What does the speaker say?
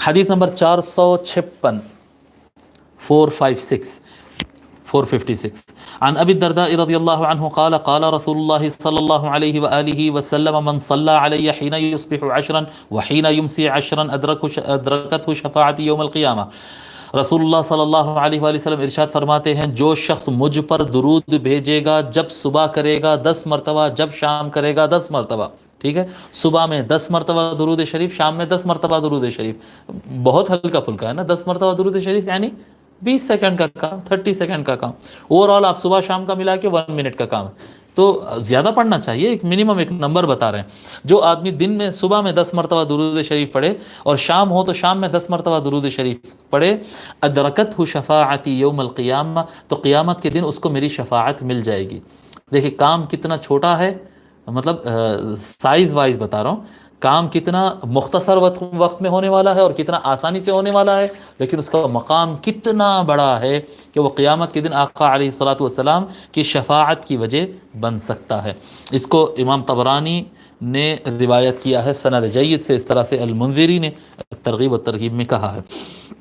حدیث نمبر 456 456 عن ابی الدرداء رضی اللہ عنہ قال قال رسول اللہ صلی اللہ علیہ وآلہ وسلم من صلی علی حین یصبح 10 وحین یمسی 10 ادرکته شفاعتی یوم القیامہ۔ رسول اللہ صلی اللہ علیہ وآلہ وسلم ارشاد فرماتے ہیں، جو شخص مجھ پر درود بھیجے گا جب صبح کرے گا 10 مرتبہ، جب شام کرے گا 10 مرتبہ، ٹھیک ہے، صبح میں 10 مرتبہ درود شریف، شام میں 10 مرتبہ درود شریف، بہت ہلکا پھلکا ہے نا، 10 مرتبہ درود شریف یعنی 20 سیکنڈ کا کام، 30 سیکنڈ کا کام، اوورآل آپ صبح شام کا ملا کے 1 منٹ کا کام ہے، تو زیادہ پڑھنا چاہیے، ایک منیمم ایک نمبر بتا رہے ہیں۔ جو آدمی دن میں صبح میں 10 مرتبہ درود شریف پڑھے اور شام ہو تو شام میں 10 مرتبہ درود شریف پڑھے، ادرکتہ شفاعتی یوم القیامہ، تو قیامت کے دن اس کو میری شفاعت مل جائے گی۔ دیکھیں کام کتنا چھوٹا ہے، مطلب سائز وائز بتا رہا ہوں، کام کتنا مختصر وقت میں ہونے والا ہے اور کتنا آسانی سے ہونے والا ہے، لیکن اس کا مقام کتنا بڑا ہے کہ وہ قیامت کے دن آقا علیہ الصلوۃ والسلام کی شفاعت کی وجہ بن سکتا ہے۔ اس کو امام طبرانی نے روایت کیا ہے سند جید سے، اس طرح سے المنذری نے ترغیب و ترہیب میں کہا ہے۔